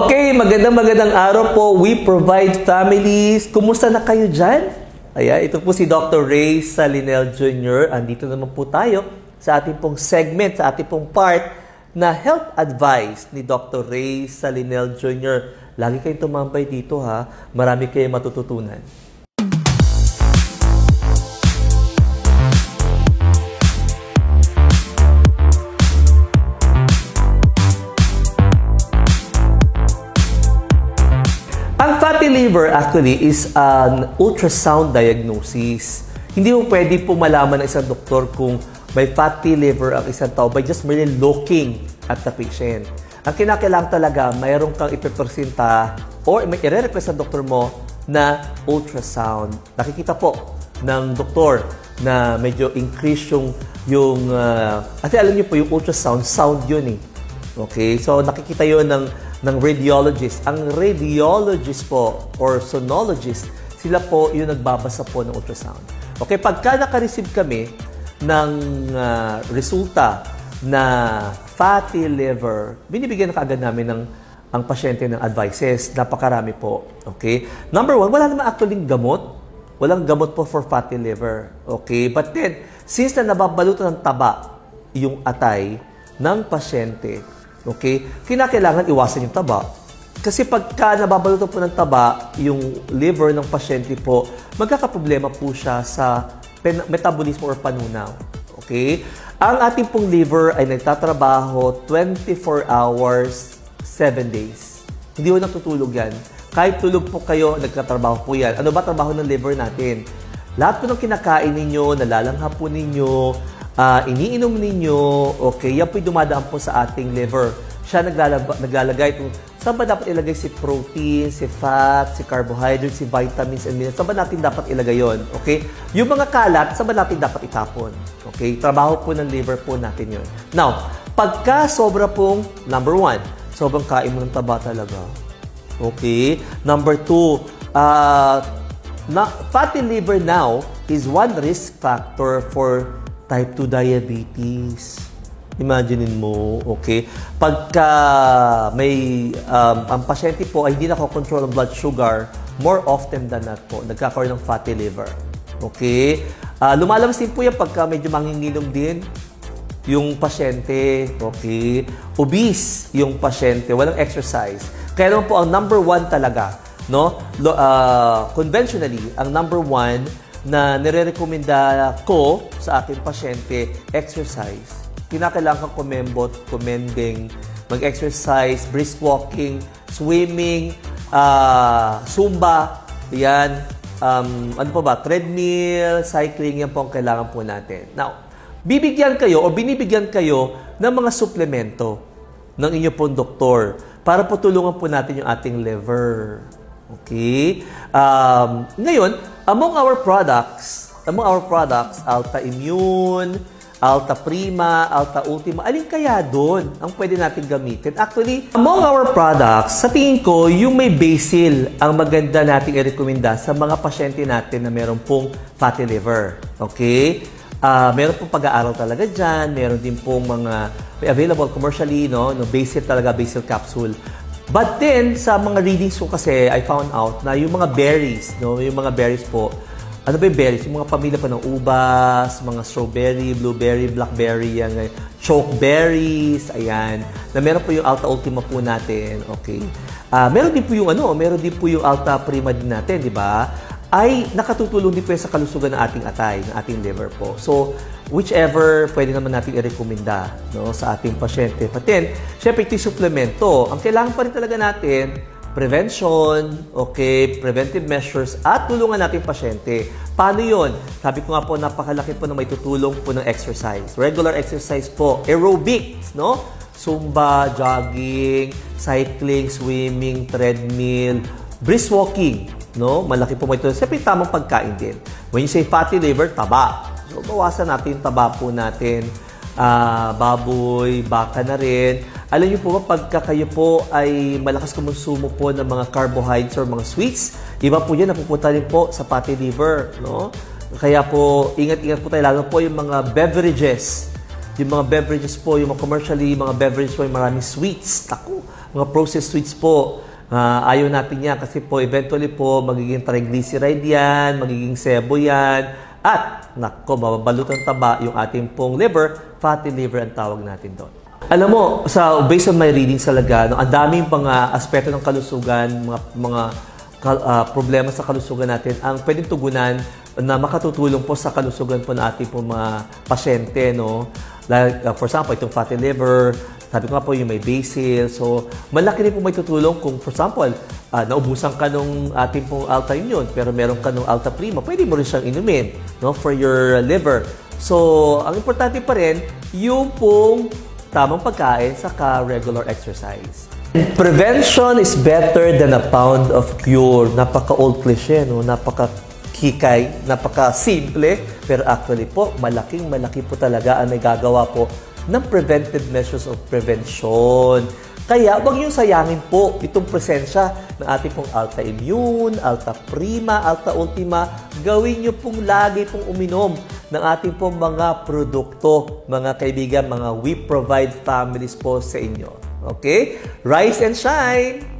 Okay, magandang araw po. We provide families. Kumusta na kayo dyan? Ayan, ito po si Dr. Ray Salinel Jr. Andito naman po tayo sa ating pong segment, sa ating pong part na health advice ni Dr. Ray Salinel Jr. Lagi kayong tumambay dito ha. Marami kayong matututunan. Ang fatty liver actually is an ultrasound diagnosis. Hindi mo pwede po malaman ng isang doktor kung may fatty liver ang isang tao by just merely looking at the patient. Ang kinakailangan talaga, mayroon kang ipipresenta or may i-request sa doktor mo na ultrasound. Nakikita po ng doktor na medyo increase yung kasi alam niyo po yung ultrasound, sound yun eh. Okay? So nakikita yun ng radiologist. Ang radiologist po or sonologist, sila po yung nagbabasa po ng ultrasound. Okay, pagka naka-receive kami ng resulta na fatty liver, binibigyan na kaagad namin ang pasyente ng advices. Napakarami po. Okay? Number one, wala naman actually gamot. Walang gamot po for fatty liver. Okay? But then, since na nababalutan ng taba yung atay ng pasyente, okay, kinakailangan iwasan yung taba. Kasi pagka nababalutan po ng taba, yung liver ng pasyente po, magkakaproblema po siya sa metabolismo or panunaw. Okay? Ang ating pong liver ay nagtatrabaho 24 hours, 7 days. Hindi mo natutulog yan. Kahit tulog po kayo, nagtatrabaho po yan. Ano ba trabaho ng liver natin? Lahat po ng kinakain ninyo, nalalanghap po ninyo, iniinom ninyo, okay, yan po'y dumadaan po sa ating liver. Siya naglalagay kung saan ba dapat ilagay si protein, si fat, si carbohydrates, si vitamins and minerals. Saan ba natin dapat ilagay yon? Okay? Yung mga kalat, saan ba natin dapat itapon? Okay? Trabaho po ng liver po natin yon. Now, pagka sobra pong, number one, sobrang kain mo ng taba talaga. Okay? Number two, fatty liver now is one risk factor for type 2 diabetes. Imaginein mo, okay? Pagka ang pasyente po ay hindi nakokontrol ang blood sugar, more often than not po, nagkakaroon ng fatty liver. Okay? Lumalabas din po yan pagka medyo manginginom din yung pasyente. Okay? Obese yung pasyente, walang exercise. Kaya naman po ang number one talaga, no? Conventionally, ang number one na nire-recommenda ko sa aking pasyente, exercise. Kinakailangan kang commending, mag-exercise, brisk walking, swimming, Zumba, yan, ano pa ba, treadmill, cycling, yan po ang kailangan po natin. Now, bibigyan kayo o binibigyan kayo ng mga suplemento ng inyo pong doktor para po tulungan po natin yung ating liver. Okay? Ngayon, among our products, Alta Immune, Alta Prima, Alta Ultima, alin kaya doon ang pwede natin gamitin? Actually, among our products, sa tingin ko, yung may basil ang maganda nating i-recommenda sa mga pasyente natin na meron pong fatty liver. Okay? Meron pong pag-aaral talaga dyan, meron din pong mga available commercially, no? Basil talaga, basil capsule. But then, sa mga readings ko kasi, I found out na yung mga berries, no? Yung mga berries po, ano ba yung berries? Yung mga pamilya pa ng ubas, mga strawberry, blueberry, blackberry, yan, chokeberries, ayan. Na meron po yung Alta Ultima po natin, okay? Meron din po yung Alta Prima din natin, di ba? Ay nakatutulong din po sa kalusugan ng ating atay, ng ating liver po. So, whichever pwede naman natin i-rekomenda, no, sa ating pasyente. But then, syempre ito yung suplemento. Ang kailangan pa rin talaga natin, prevention, okay, preventive measures, at tulungan natin pasyente. Paano yun? Sabi ko nga po, napakalaki po na may tutulong po ng exercise. Regular exercise po, aerobics, no? Zumba, jogging, cycling, swimming, treadmill, brisk walking, no? Malaki po may tutulong. Siyempre, tamang pagkain din. When you say fatty liver, taba. So, bawasan natin yung taba po natin. Baboy, baka na rin. Alam niyo po ba, pagka kayo po ay malakas kumonsumo po ng mga carbohydrates or mga sweets, iba po yan, napupunta rin po sa fatty liver, no? Kaya po, ingat-ingat po tayo, lalo po yung mga beverages Yung mga beverages po, yung mga commercially, mga beverages po, yung maraming sweets. Naku, mga processed sweets po. Ayaw natin yan kasi po eventually po magiging triglyceride yan, magiging sebo yan, at naku, mababalot ng taba yung ating pong liver, fatty liver ang tawag natin doon. Alam mo, based on my readings talaga, ang daming mga aspeto ng kalusugan, mga problema sa kalusugan natin ang pwedeng tugunan na makatutulong po sa kalusugan po ng ating po mga pasyente, no? Like, for example, itong fatty liver, sabi ko nga po yung may basil. So, malaki rin po may tutulong kung, for example, naubusan ka nung ating pong Alta Immune, pero meron ka nung Alta Prima, pwede mo rin siyang inumin, no? For your liver. So, ang importante pa rin, yung pong tamang pagkain saka regular exercise. Prevention is better than a pound of cure. Napaka-old cliche, no? Napaka-hikay, napaka-simple, pero actually po, malaking-malaki po talaga ang may gagawa po ng preventive measures of prevention. Kaya, huwag niyong sayangin po itong presensya ng ating pong Alta Immune, Alta Prima, Alta Ultima. Gawin niyo pong lagi pong uminom ng ating pong mga produkto, mga kaibigan, mga We Provide Families po sa inyo. Okay? Rise and shine!